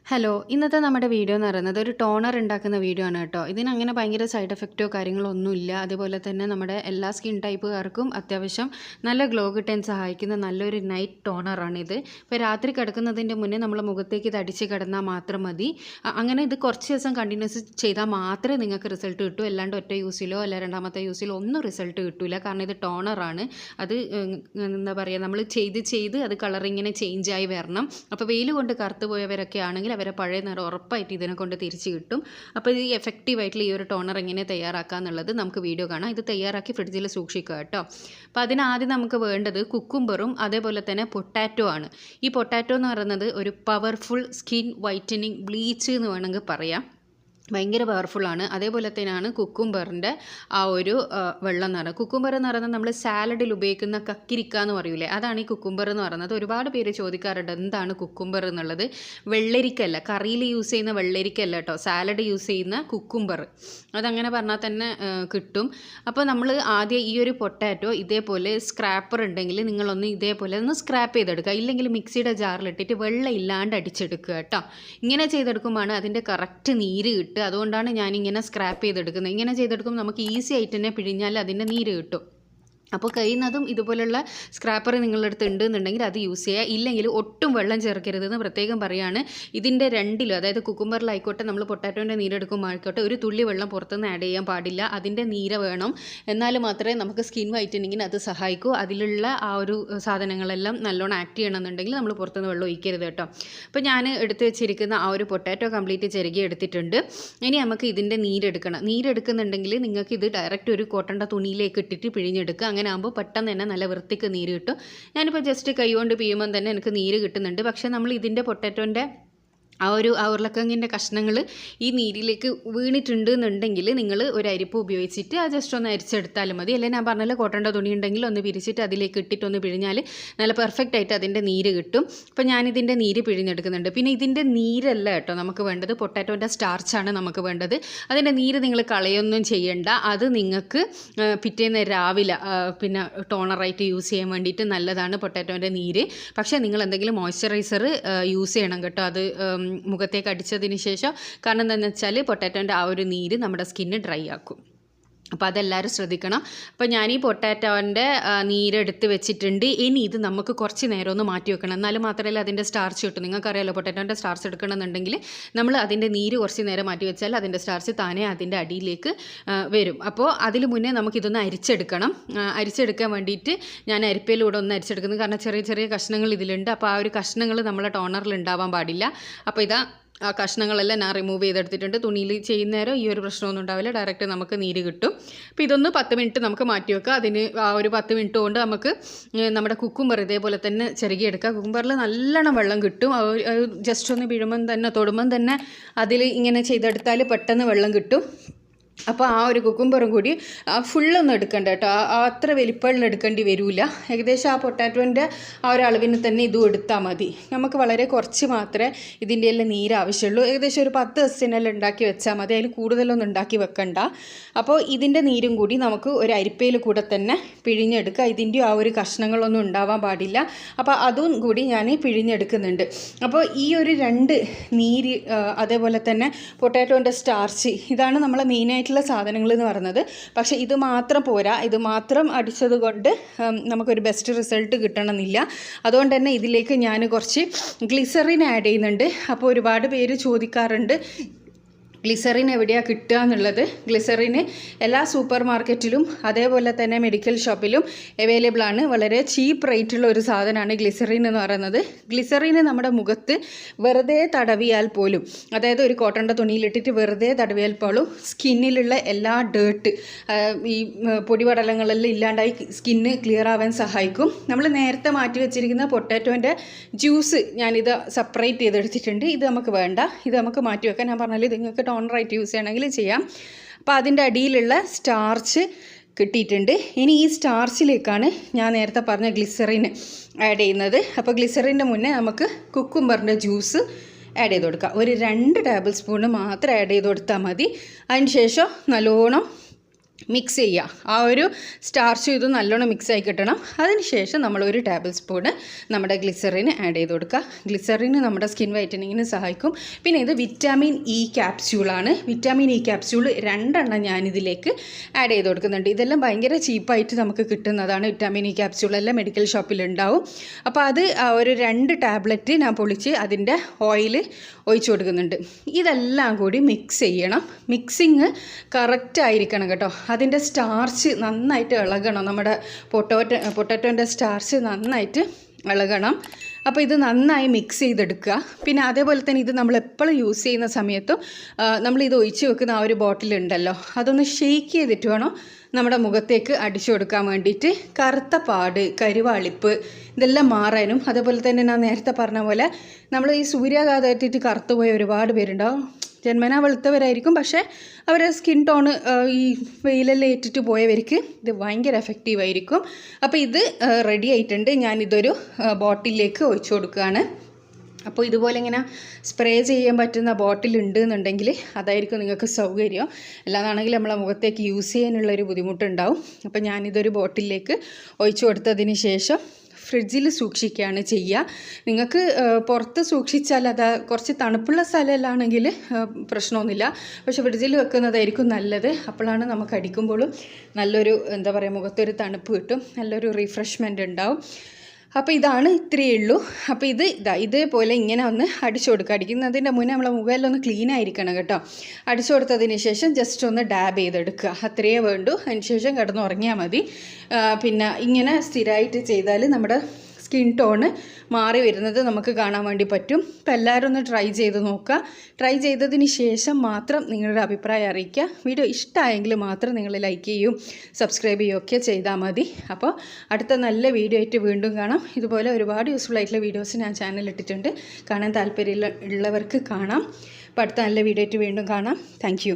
Hello, ഇന്നത്തെ നമ്മുടെ video എന്ന് പറയുന്നത് ഒരു ടോണർ ഉണ്ടാക്കുന്ന വീഡിയോ ആണ് കേട്ടോ. ഇതിനങ്ങനെ ഭയങ്കര സൈഡ് എഫക്റ്റോ കാര്യങ്ങളോ ഒന്നുമില്ല. അതുപോലെ തന്നെ നമ്മുടെ എല്ലാ സ്കിൻ ടൈപ്പുകാർക്കും അത്യാവശ്യം നല്ല ഗ്ലോ കിട്ടാൻ സഹായിക്കുന്ന നല്ലൊരു നൈറ്റ് ടോണറാണിത്. ഇപ്പോൾ രാത്രി കിടക്കുന്നതിൻ്റെ മുന്നേ നമ്മൾ മുഖത്തേക്ക് ഇത് അടിച്ച് കിടന്നാൽ മാത്രം മതി. അങ്ങനെ ഇത് കുറച്ച് ദിവസം കണ്ടിന്യൂസ് ചെയ്താൽ മാത്രമേ നിങ്ങൾക്ക് റിസൾട്ട് കിട്ടൂ. അല്ലാണ്ട് ഒറ്റ യൂസിലോ അല്ല രണ്ടാമത്തെ യൂസിലോ ഒന്നും റിസൾട്ട് കിട്ടില്ല. കാരണം ഇത് ടോണറാണ്. അത് എന്താ പറയുക, നമ്മൾ ചെയ്ത് അത് കളറിങ്ങനെ ചേഞ്ചായി വരണം. അപ്പോൾ വെയിൽ കൊണ്ട് കറുത്ത് പോയവരൊക്കെ ആണെങ്കിൽ അവരെ പഴയ നിറം ഉറപ്പായിട്ട് ഇതിനെ കൊണ്ട് തിരിച്ച് കിട്ടും. അപ്പോൾ ഇത് എഫക്റ്റീവായിട്ടുള്ള ഈ ഒരു ടോണർ എങ്ങനെ തയ്യാറാക്കുക എന്നുള്ളത് നമുക്ക് വീഡിയോ കാണാം. ഇത് തയ്യാറാക്കി ഫ്രിഡ്ജിൽ സൂക്ഷിക്കുക കേട്ടോ. അപ്പോൾ അതിനാദ്യം നമുക്ക് വേണ്ടത് കുക്കുംബറും അതേപോലെ തന്നെ പൊട്ടാറ്റോ ആണ്. ഈ പൊട്ടാറ്റോ എന്ന് പറയുന്നത് ഒരു പവർഫുൾ സ്കിൻ വൈറ്റനിങ് ബ്ലീച്ച് എന്ന് വേണമെങ്കിൽ പറയാം. ഭയങ്കര പവർഫുള്ളാണ്. അതേപോലെ തന്നെയാണ് കുക്കുംബറിൻ്റെ ആ ഒരു വെള്ളം എന്ന് പറയുന്നത്. കുക്കുംബർ എന്ന് പറയുന്നത് നമ്മൾ സാലഡിൽ ഉപയോഗിക്കുന്ന കക്കിരിക്ക എന്ന് പറയൂലേ, അതാണ് ഈ കുക്കുംബർ എന്ന് പറയുന്നത്. ഒരുപാട് പേര് ചോദിക്കാറുണ്ട് എന്താണ് കുക്കുംബർ എന്നുള്ളത്. വെള്ളരിക്കല്ല, കറിയിൽ യൂസ് ചെയ്യുന്ന വെള്ളരിക്കല്ല കേട്ടോ, സാലഡ് യൂസ് ചെയ്യുന്ന കുക്കുംബർ. അതങ്ങനെ പറഞ്ഞാൽ തന്നെ കിട്ടും. അപ്പോൾ നമ്മൾ ആദ്യം ഈ ഒരു പൊട്ടാറ്റോ ഇതേപോലെ സ്ക്രാപ്പർ ഉണ്ടെങ്കിൽ നിങ്ങളൊന്ന് ഇതേപോലെ ഒന്ന് സ്ക്രാപ്പ് ചെയ്തെടുക്കുക. ഇല്ലെങ്കിൽ മിക്സിയുടെ ജാറിലിട്ടിട്ട് വെള്ളം ഇല്ലാണ്ട് അടിച്ചെടുക്കുക കേട്ടോ. ഇങ്ങനെ ചെയ്തെടുക്കുമ്പോഴാണ് അതിൻ്റെ കറക്റ്റ് നീര് കിട്ടുക. അതുകൊണ്ടാണ് ഞാനിങ്ങനെ സ്ക്രാപ്പ് ചെയ്തെടുക്കുന്നത്. ഇങ്ങനെ ചെയ്തെടുക്കുമ്പോൾ നമുക്ക് ഈസി ആയിട്ട് തന്നെ പിഴിഞ്ഞാൽ അതിൻ്റെ നീര് കിട്ടും. അപ്പോൾ കഴിയുന്നതും ഇതുപോലുള്ള സ്ക്രാപ്പർ നിങ്ങളുടെ അടുത്ത് ഉണ്ടെന്നുണ്ടെങ്കിൽ അത് യൂസ് ചെയ്യുക. ഇല്ലെങ്കിൽ ഒട്ടും വെള്ളം ചേർക്കരുതെന്ന് പ്രത്യേകം പറയുകയാണ്. ഇതിൻ്റെ രണ്ടിലും, അതായത് കുക്കുംബറിലായിക്കോട്ടെ നമ്മൾ പൊട്ടാറ്റോൻ്റെ നീരെടുക്കുമ്പോൾ ആയിക്കോട്ടെ, ഒരു തുള്ളി വെള്ളം പുറത്തുനിന്ന് ആഡ് ചെയ്യാൻ പാടില്ല. അതിൻ്റെ നീര വേണം. എന്നാൽ മാത്രമേ നമുക്ക് സ്കിൻ വൈറ്റനിങ്ങിന് അത് സഹായിക്കൂ. അതിലുള്ള ആ ഒരു സാധനങ്ങളെല്ലാം നല്ലോണം ആക്ട് ചെയ്യണമെന്നുണ്ടെങ്കിൽ നമ്മൾ പുറത്തുനിന്ന് വെള്ളം ഒഴിക്കരുത് കേട്ടോ. അപ്പോൾ ഞാൻ എടുത്ത് വെച്ചിരിക്കുന്ന ആ ഒരു പൊട്ടാറ്റോ കംപ്ലീറ്റ് ചെറുകി എടുത്തിട്ടുണ്ട്. ഇനി നമുക്ക് ഇതിൻ്റെ നീരെടുക്കണം. നീരെടുക്കുന്നുണ്ടെങ്കിൽ നിങ്ങൾക്ക് ഇത് ഡയറക്റ്റ് ഒരു കോട്ടൻ്റെ തുണിയിലേക്ക് ഇട്ടിട്ട് പിഴിഞ്ഞെടുക്കുക. അങ്ങനെ ആകുമ്പോൾ പെട്ടെന്ന് തന്നെ നല്ല വൃത്തിക്ക് നീര് കിട്ടും. ഞാനിപ്പോൾ ജസ്റ്റ് കൈ കൊണ്ട് പിയുമ്പം തന്നെ എനിക്ക് നീര് കിട്ടുന്നുണ്ട്. പക്ഷേ നമ്മൾ ഇതിൻ്റെ പൊട്ടാറ്റോൻ്റെ ആ ഉരുളക്കിഴങ്ങിൻ്റെ കഷ്ണങ്ങൾ ഈ നീരിലേക്ക് വീണിട്ടുണ്ട് എന്നുണ്ടെങ്കിൽ നിങ്ങൾ ഒരു അരിപ്പ് ഉപയോഗിച്ചിട്ട് ആ ജസ്റ്റ് ഒന്ന് അരിച്ചെടുത്താലും മതി. അല്ലെങ്കിൽ ഞാൻ പറഞ്ഞാൽ കോട്ടൻ്റെ തുണി ഉണ്ടെങ്കിൽ ഒന്ന് പിരിച്ചിട്ട് അതിലേക്ക് ഇട്ടിട്ടൊന്ന് പിഴിഞ്ഞാൽ നല്ല പെർഫെക്റ്റ് ആയിട്ട് അതിൻ്റെ നീര് കിട്ടും. അപ്പോൾ ഞാനിതിൻ്റെ നീര് പിഴിഞ്ഞെടുക്കുന്നുണ്ട്. പിന്നെ ഇതിൻ്റെ നീരല്ല കേട്ടോ നമുക്ക് വേണ്ടത്, പൊട്ടാറ്റോൻ്റെ സ്റ്റാർച്ചാണ് നമുക്ക് വേണ്ടത്. അതിൻ്റെ നീര് നിങ്ങൾ കളയൊന്നും ചെയ്യണ്ട. അത് നിങ്ങൾക്ക് പിറ്റേന്ന് രാവിലെ പിന്നെ ടോണറായിട്ട് യൂസ് ചെയ്യാൻ വേണ്ടിയിട്ട് നല്ലതാണ് പൊട്ടാറ്റോൻ്റെ നീര്. പക്ഷേ നിങ്ങൾ എന്തെങ്കിലും മോയ്സ്ചറൈസർ യൂസ് ചെയ്യണം കേട്ടോ. അത് മുഖത്തേക്ക് അടിച്ചതിന് ശേഷം. കാരണം എന്താണെന്ന് വെച്ചാൽ പൊട്ടാറ്റോൻ്റെ ആ ഒരു നീര് നമ്മുടെ സ്കിന്ന് ഡ്രൈ ആക്കും. അപ്പോൾ അതെല്ലാവരും ശ്രദ്ധിക്കണം. അപ്പോൾ ഞാൻ ഈ പൊട്ടാറ്റോൻ്റെ നീരെടുത്ത് വെച്ചിട്ടുണ്ട്. ഇനി ഇത് നമുക്ക് കുറച്ച് നേരം ഒന്ന് മാറ്റി വെക്കണം. എന്നാലും മാത്രമല്ല അതിൻ്റെ സ്റ്റാർച്ച് കിട്ടും. നിങ്ങൾക്കറിയാലോ, പൊട്ടാറ്റോൻ്റെ സ്റ്റാർച്ച് എടുക്കണമെന്നുണ്ടെങ്കിൽ നമ്മൾ അതിൻ്റെ നീര് കുറച്ച് നേരം മാറ്റി വെച്ചാൽ അതിൻ്റെ സ്റ്റാർച്ച് താനേ അതിൻ്റെ അടിയിലേക്ക് വരും. അപ്പോൾ അതിന് മുന്നേ നമുക്കിതൊന്ന് അരിച്ചെടുക്കണം. അരിച്ചെടുക്കാൻ വേണ്ടിയിട്ട് ഞാൻ അരിപ്പയിലൂടെ ഒന്ന് അരിച്ചെടുക്കുന്നത്. കാരണം ചെറിയ ചെറിയ കഷ്ണങ്ങൾ ഇതിലുണ്ട്. അപ്പോൾ ആ ഒരു കഷ്ണങ്ങൾ നമ്മളെ ടോണറിൽ ഉണ്ടാവാൻ പാടില്ല. അപ്പോൾ ആ കഷ്ണങ്ങളെല്ലാം ഞാൻ റിമൂവ് ചെയ്തെടുത്തിട്ടുണ്ട്. തുണിയിൽ ചെയ്യുന്നേരം ഈ ഒരു പ്രശ്നമൊന്നും ഉണ്ടാവില്ല. ഡയറക്റ്റ് നമുക്ക് നീര് കിട്ടും. അപ്പോൾ ഇതൊന്ന് 10 മിനിറ്റ് നമുക്ക് മാറ്റി വെക്കാം. അതിന് ആ ഒരു 10 മിനിറ്റ് കൊണ്ട് നമുക്ക് നമ്മുടെ കുക്കുംബർ ഇതേപോലെ തന്നെ ചെറുകിയെടുക്കുക. കുക്കുംബറിൽ നല്ലോണം വെള്ളം കിട്ടും. ജസ്റ്റ് ഒന്ന് പിഴുമ്പം തന്നെ തൊടുമ്പം തന്നെ അതിൽ ഇങ്ങനെ ചെയ്തെടുത്താൽ പെട്ടെന്ന് വെള്ളം കിട്ടും. അപ്പോൾ ആ ഒരു കുക്കുംബറും കൂടി ഫുള്ളൊന്നും എടുക്കണ്ട കേട്ടോ. അത്ര വലിപ്പമുള്ള എടുക്കേണ്ടി വരില്ല. ഏകദേശം ആ പൊട്ടാറ്റോൻ്റെ ആ ഒരു അളവിന് തന്നെ ഇതും എടുത്താൽ മതി. നമുക്ക് വളരെ കുറച്ച് മാത്രമേ ഇതിൻ്റെ എല്ലാം നീര് ആവശ്യമുള്ളൂ. ഏകദേശം ഒരു 10 ദിവസത്തിനെല്ലാം ഉണ്ടാക്കി വെച്ചാൽ മതി. അതിൽ കൂടുതലൊന്നും ഉണ്ടാക്കി വെക്കണ്ട. അപ്പോൾ ഇതിൻ്റെ നീരും കൂടി നമുക്ക് ഒരു അരിപ്പയിൽ കൂടെ തന്നെ പിഴിഞ്ഞെടുക്കുക. ഇതിൻ്റെ ആ ഒരു കഷ്ണങ്ങളൊന്നും ഉണ്ടാവാൻ പാടില്ല. അപ്പോൾ അതും കൂടി ഞാൻ പിഴിഞ്ഞെടുക്കുന്നുണ്ട്. അപ്പോൾ ഈ ഒരു 2 നീര് അതേപോലെ തന്നെ പൊട്ടാറ്റോൻ്റെ സ്റ്റാർച്ച്, ഇതാണ് നമ്മളെ മെയിനായിട്ട് സാധനങ്ങൾ എന്ന് പറയുന്നത്. പക്ഷേ ഇത് മാത്രം പോരാ. ഇത് മാത്രം അടിച്ചത് കൊണ്ട് നമുക്കൊരു ബെസ്റ്റ് റിസൾട്ട് കിട്ടണമെന്നില്ല. അതുകൊണ്ട് തന്നെ ഇതിലേക്ക് ഞാൻ കുറച്ച് ഗ്ലിസറിൻ ആഡ് ചെയ്യുന്നുണ്ട്. അപ്പോൾ ഒരുപാട് പേര് ചോദിക്കാറുണ്ട് ഗ്ലിസറിൻ എവിടെയാണ് കിട്ടുക എന്നുള്ളത്. ഗ്ലിസറിന് എല്ലാ സൂപ്പർ മാർക്കറ്റിലും അതേപോലെ തന്നെ മെഡിക്കൽ ഷോപ്പിലും അവൈലബിൾ ആണ്. വളരെ ചീപ്പ് റേറ്റുള്ള ഒരു സാധനമാണ് ഗ്ലിസറിൻ എന്ന് പറയുന്നത്. ഗ്ലിസറിന് നമ്മുടെ മുഖത്ത് വെറുതെ തടവിയാൽ പോലും, അതായത് ഒരു കോട്ടൻ്റെ തുണിയിലിട്ടിട്ട് വെറുതെ തടവിയാൽ പോലും സ്കിന്നിലുള്ള എല്ലാ ഡേർട്ട്, ഈ പൊടിപടലങ്ങളെല്ലാം ഇല്ലാണ്ടായി സ്കിന്ന് ക്ലിയർ ആവാൻ സഹായിക്കും. നമ്മൾ നേരത്തെ മാറ്റി വെച്ചിരിക്കുന്ന പൊട്ടാറ്റോൻ്റെ ജ്യൂസ് ഞാനിത് സെപ്പറേറ്റ് ചെയ്തെടുത്തിട്ടുണ്ട്. ഇത് നമുക്ക് വേണ്ട. ഇത് നമുക്ക് മാറ്റി വെക്കാൻ. ഞാൻ പറഞ്ഞാൽ ഇത് നിങ്ങൾക്ക് ടോണറായിട്ട് യൂസ് ചെയ്യണമെങ്കിൽ ചെയ്യാം. അപ്പോൾ അതിൻ്റെ അടിയിലുള്ള സ്റ്റാർച്ച് കിട്ടിയിട്ടുണ്ട്. ഇനി ഈ സ്റ്റാർച്ചിലേക്കാണ് ഞാൻ നേരത്തെ പറഞ്ഞ ഗ്ലിസറിൻ ആഡ് ചെയ്യുന്നത്. അപ്പോൾ ഗ്ലിസറിൻ്റെ മുന്നേ നമുക്ക് കുക്കുംബറിൻ്റെ ജ്യൂസ് ആഡ് ചെയ്ത് കൊടുക്കാം. ഒരു 2 ടേബിൾ സ്പൂൺ മാത്രം ആഡ് ചെയ്ത് കൊടുത്താൽ മതി. അതിന് ശേഷം നല്ലോണം മിക്സ് ചെയ്യുക. ആ ഒരു സ്റ്റാർച്ചും ഇതും നല്ലോണം മിക്സായി കിട്ടണം. അതിനുശേഷം നമ്മളൊരു ടേബിൾ സ്പൂണ് നമ്മുടെ ഗ്ലിസറിന് ആഡ് ചെയ്ത് കൊടുക്കുക. ഗ്ലിസറിന് നമ്മുടെ സ്കിൻ വൈറ്റനിങ്ങിന് സഹായിക്കും. പിന്നെ ഇത് വിറ്റാമിൻ ഇ ക്യാപ്സ്യൂളാണ്. വിറ്റാമിൻ ഇ ക്യാപ്സ്യൂൾ 2 ഞാനിതിലേക്ക് ആഡ് ചെയ്ത് കൊടുക്കുന്നുണ്ട്. ഇതെല്ലാം ഭയങ്കര ചീപ്പായിട്ട് നമുക്ക് കിട്ടുന്നതാണ്. വിറ്റാമിൻ ഇ ക്യാപ്സ്യൂളെല്ലാം മെഡിക്കൽ ഷോപ്പിലുണ്ടാവും. അപ്പോൾ അത് ഒരു 2 ടാബ്ലറ്റ് ഞാൻ പൊളിച്ച് അതിൻ്റെ ഓയിൽ ഒഴിച്ചു കൊടുക്കുന്നുണ്ട്. ഇതെല്ലാം കൂടി മിക്സ് ചെയ്യണം. മിക്സിങ് കറക്റ്റ് ആയിരിക്കണം കേട്ടോ. അതിൻ്റെ സ്റ്റാർച്ച് നന്നായിട്ട് ഇളകണം. നമ്മുടെ പൊട്ടാറ്റോൻ്റെ സ്റ്റാർച്ച് നന്നായിട്ട് ഇളകണം. അപ്പോൾ ഇത് നന്നായി മിക്സ് ചെയ്തെടുക്കുക. പിന്നെ അതേപോലെ തന്നെ ഇത് നമ്മൾ എപ്പോഴും യൂസ് ചെയ്യുന്ന സമയത്തും നമ്മളിത് ഒഴിച്ച് വെക്കുന്ന ആ ഒരു ബോട്ടിലുണ്ടല്ലോ, അതൊന്ന് ഷെയ്ക്ക് ചെയ്തിട്ട് വേണം നമ്മുടെ മുഖത്തേക്ക് അടിച്ചു കൊടുക്കാൻ വേണ്ടിയിട്ട്. കറുത്ത പാട്, കരുവാളിപ്പ് ഇതെല്ലാം മാറാനും, അതേപോലെ തന്നെ ഞാൻ നേരത്തെ പറഞ്ഞ പോലെ നമ്മൾ ഈ സൂര്യാഘാതമായിട്ട് കറുത്തു പോയ ഒരുപാട് പേരുണ്ടാവും. ജന്മനാ വെളുത്തവരായിരിക്കും, പക്ഷേ അവരുടെ സ്കിൻ ടോണ് ഈ വെയിലെല്ലാം ഏറ്റിട്ട് പോയവർക്ക് ഇത് ഭയങ്കര എഫക്റ്റീവായിരിക്കും. അപ്പോൾ ഇത് റെഡി ആയിട്ടുണ്ട്. ഞാനിതൊരു ബോട്ടിലേക്ക് ഒഴിച്ചു കൊടുക്കുകയാണ്. അപ്പോൾ ഇതുപോലെ ഇങ്ങനെ സ്പ്രേ ചെയ്യാൻ പറ്റുന്ന ബോട്ടിൽ ഉണ്ട് എന്നുണ്ടെങ്കിൽ അതായിരിക്കും നിങ്ങൾക്ക് സൗകര്യം. അല്ലാതാണെങ്കിൽ നമ്മളെ മുഖത്തേക്ക് യൂസ് ചെയ്യാനുള്ളൊരു ബുദ്ധിമുട്ടുണ്ടാവും. അപ്പോൾ ഞാനിതൊരു ബോട്ടിലേക്ക് ഒഴിച്ചു കൊടുത്തതിന് ശേഷം ഫ്രിഡ്ജിൽ സൂക്ഷിക്കുകയാണ് ചെയ്യുക. നിങ്ങൾക്ക് പുറത്ത് സൂക്ഷിച്ചാൽ അത് കുറച്ച് തണുപ്പുള്ള സ്ഥലമാണെങ്കിൽ പ്രശ്നമൊന്നുമില്ല. പക്ഷേ ഫ്രിഡ്ജിൽ വെക്കുന്നതായിരിക്കും നല്ലത്. അപ്പോഴാണ് നമുക്ക് അടിക്കുമ്പോഴും നല്ലൊരു എന്താ പറയുക, മുഖത്തൊരു തണുപ്പ് കിട്ടും, നല്ലൊരു റിഫ്രഷ്മെൻറ്റ് ഉണ്ടാവും. അപ്പോൾ ഇതാണ്, ഇത്രയേ ഉള്ളൂ. അപ്പോൾ ഇതേപോലെ ഇങ്ങനെ ഒന്ന് അടിച്ചു കൊടുക്കുക. അടിക്കുന്നതിൻ്റെ മുന്നേ നമ്മളെ മുഖമെല്ലാം ഒന്ന് ക്ലീൻ ആയിരിക്കണം കേട്ടോ. അടിച്ചു കൊടുത്തതിന് ശേഷം ജസ്റ്റ് ഒന്ന് ഡാബ് ചെയ്തെടുക്കുക, അത്രയേ വേണ്ടൂ. അതിന് ശേഷം കിടന്നുറങ്ങിയാൽ മതി. പിന്നെ ഇങ്ങനെ സ്ഥിരമായിട്ട് ചെയ്താൽ നമ്മുടെ സ്കിൻ ടോണ് മാറി വരുന്നത് നമുക്ക് കാണാൻ വേണ്ടി പറ്റും. അപ്പോൾ എല്ലാവരും ഒന്ന് ട്രൈ ചെയ്ത് നോക്കുക. ട്രൈ ചെയ്തതിന് ശേഷം മാത്രം നിങ്ങളുടെ അഭിപ്രായം അറിയിക്കുക. വീഡിയോ ഇഷ്ടമായെങ്കിൽ മാത്രം നിങ്ങൾ ലൈക്ക് ചെയ്യും, സബ്സ്ക്രൈബ് ചെയ്യുകയൊക്കെ ചെയ്താൽ മതി. അപ്പോൾ അടുത്ത നല്ല വീഡിയോ ആയിട്ട് വീണ്ടും കാണാം. ഇതുപോലെ ഒരുപാട് യൂസ്ഫുൾ ആയിട്ടുള്ള വീഡിയോസ് ഞാൻ ചാനലിൽ ഇട്ടിട്ടുണ്ട്. കാണാൻ താല്പര്യമുള്ളവർക്ക് കാണാം. അപ്പോൾ അടുത്ത നല്ല വീഡിയോ ആയിട്ട് വീണ്ടും കാണാം. താങ്ക്